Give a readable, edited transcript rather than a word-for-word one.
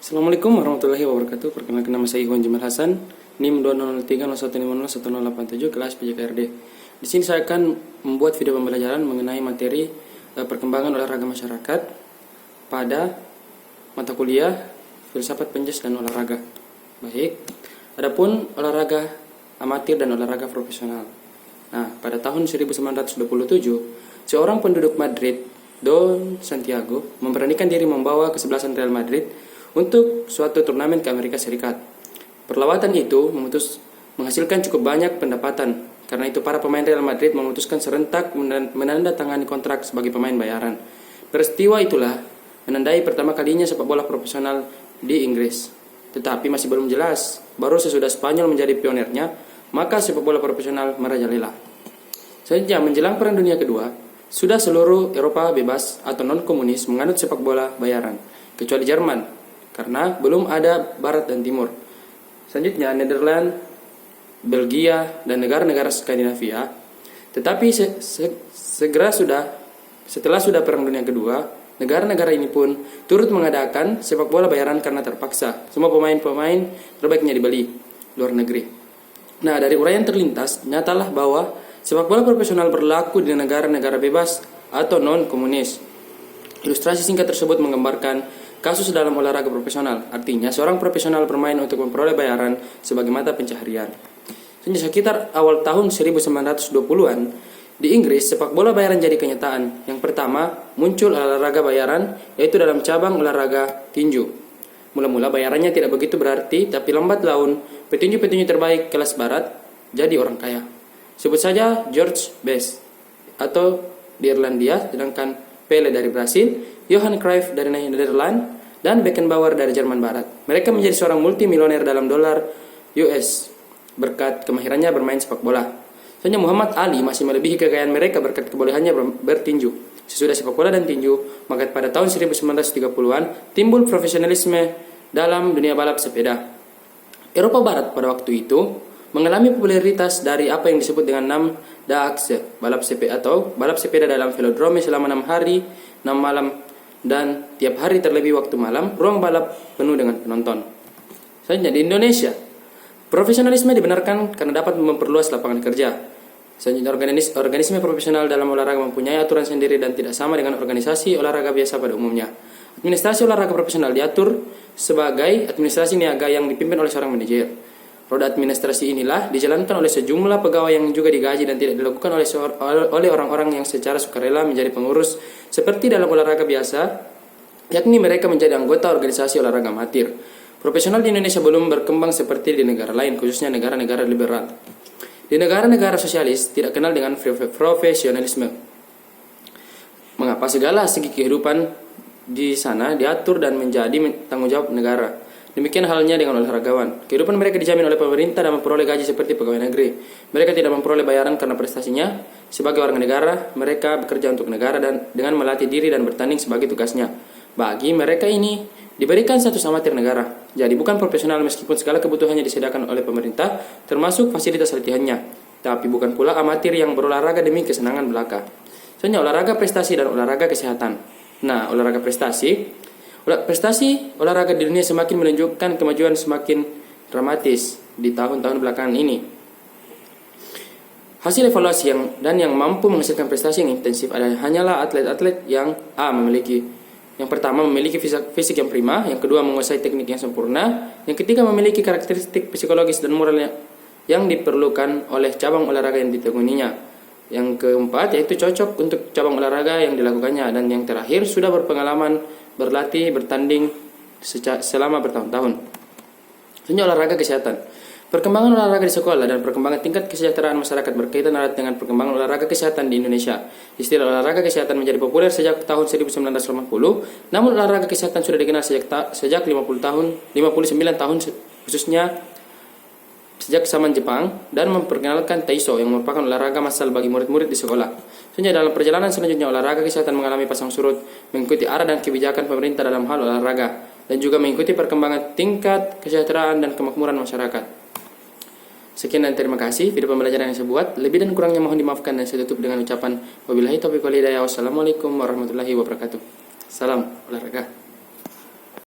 Assalamualaikum warahmatullahi wabarakatuh. Perkenalkan nama saya Iwan Jamal Hasan, NIM 200301500157 kelas PJKRD. Di sini saya akan membuat video pembelajaran mengenai materi perkembangan olahraga masyarakat pada mata kuliah Filsafat Penjas dan Olahraga. Baik. Adapun olahraga amatir dan olahraga profesional. Nah, pada tahun 1927, seorang penduduk Madrid, Don Santiago, memberanikan diri membawa kesebelasan Real Madrid untuk suatu turnamen ke Amerika Serikat. Perlawatan itu menghasilkan cukup banyak pendapatan. Karena itu para pemain Real Madrid memutuskan serentak menandatangani kontrak sebagai pemain bayaran. Peristiwa itulah menandai pertama kalinya sepak bola profesional di Inggris. Tetapi masih belum jelas. Baru sesudah Spanyol menjadi pionirnya, maka sepak bola profesional merajalela. Sejak menjelang Perang Dunia Kedua, sudah seluruh Eropa bebas atau non-komunis menganut sepak bola bayaran, kecuali Jerman, karena belum ada Barat dan Timur. Selanjutnya Nederland, Belgia, dan negara-negara Skandinavia. Tetapi setelah sudah Perang Dunia Kedua, negara-negara ini pun turut mengadakan sepak bola bayaran karena terpaksa. Semua pemain-pemain terbaiknya dibeli luar negeri. Nah, dari uraian terlintas, nyatalah bahwa sepak bola profesional berlaku di negara-negara bebas atau non-komunis. Ilustrasi singkat tersebut menggambarkan kasus dalam olahraga profesional. Artinya, seorang profesional bermain untuk memperoleh bayaran sebagai mata pencaharian. Sekitar awal tahun 1920-an, di Inggris, sepak bola bayaran jadi kenyataan. Yang pertama, muncul olahraga bayaran, yaitu dalam cabang olahraga tinju. Mula-mula bayarannya tidak begitu berarti, tapi lambat laun, petinju-petinju terbaik kelas barat jadi orang kaya. Sebut saja George Best atau di Irlandia, sedangkan Pele dari Brasil, Johan Cruyff dari Nederland, dan Beckenbauer dari Jerman Barat. Mereka menjadi seorang multimilioner dalam dolar US berkat kemahirannya bermain sepak bola. Sebenarnya Muhammad Ali masih melebihi kekayaan mereka berkat kebolehannya bertinju. Sesudah sepak bola dan tinju, maka pada tahun 1930-an timbul profesionalisme dalam dunia balap sepeda. Eropa Barat pada waktu itu mengalami popularitas dari apa yang disebut dengan 6 Daagse, balap sepeda atau balap sepeda dalam velodrome selama 6 hari, 6 malam, dan tiap hari terlebih waktu malam, ruang balap penuh dengan penonton. Selanjutnya di Indonesia, profesionalisme dibenarkan karena dapat memperluas lapangan kerja. Selanjutnya organisme profesional dalam olahraga mempunyai aturan sendiri dan tidak sama dengan organisasi olahraga biasa pada umumnya. Administrasi olahraga profesional diatur sebagai administrasi niaga yang dipimpin oleh seorang manajer. Roda administrasi inilah dijalankan oleh sejumlah pegawai yang juga digaji dan tidak dilakukan oleh orang-orang yang secara sukarela menjadi pengurus seperti dalam olahraga biasa, yakni mereka menjadi anggota organisasi olahraga amatir. Profesional di Indonesia belum berkembang seperti di negara lain, khususnya negara-negara liberal. Di negara-negara sosialis tidak kenal dengan profesionalisme. Mengapa segala segi kehidupan di sana diatur dan menjadi tanggung jawab negara? Demikian halnya dengan olahragawan. Kehidupan mereka dijamin oleh pemerintah dan memperoleh gaji seperti pegawai negeri. Mereka tidak memperoleh bayaran karena prestasinya. Sebagai warga negara, mereka bekerja untuk negara dan dengan melatih diri dan bertanding sebagai tugasnya. Bagi mereka ini diberikan status amatir negara. Jadi bukan profesional meskipun segala kebutuhannya disediakan oleh pemerintah, termasuk fasilitas latihannya. Tapi bukan pula amatir yang berolahraga demi kesenangan belaka. Selanjutnya olahraga prestasi dan olahraga kesehatan. Nah, olahraga prestasi olahraga di dunia semakin menunjukkan kemajuan semakin dramatis di tahun-tahun belakangan ini. Hasil evaluasi yang mampu menghasilkan prestasi yang intensif hanyalah atlet-atlet yang yang pertama memiliki fisik yang prima, yang kedua menguasai teknik yang sempurna, yang ketiga memiliki karakteristik psikologis dan moral yang diperlukan oleh cabang olahraga yang ditekuninya. Yang keempat yaitu cocok untuk cabang olahraga yang dilakukannya, dan yang terakhir sudah berpengalaman berlatih bertanding selama bertahun-tahun. Selanjutnya olahraga kesehatan. Perkembangan olahraga di sekolah dan perkembangan tingkat kesejahteraan masyarakat berkaitan erat dengan perkembangan olahraga kesehatan di Indonesia. Istilah olahraga kesehatan menjadi populer sejak tahun 1980, namun olahraga kesehatan sudah dikenal sejak 59 tahun, khususnya sejak zaman Jepang, dan memperkenalkan Taiso yang merupakan olahraga massal bagi murid-murid di sekolah. Selanjutnya dalam perjalanan selanjutnya olahraga kesehatan mengalami pasang surut, mengikuti arah dan kebijakan pemerintah dalam hal olahraga, dan juga mengikuti perkembangan tingkat kesejahteraan dan kemakmuran masyarakat. Sekian dan terima kasih video pembelajaran yang saya buat. Lebih dan kurangnya mohon dimaafkan, dan saya tutup dengan ucapan wabillahi taufiq wal hidayah. Wassalamualaikum warahmatullahi wabarakatuh. Salam olahraga.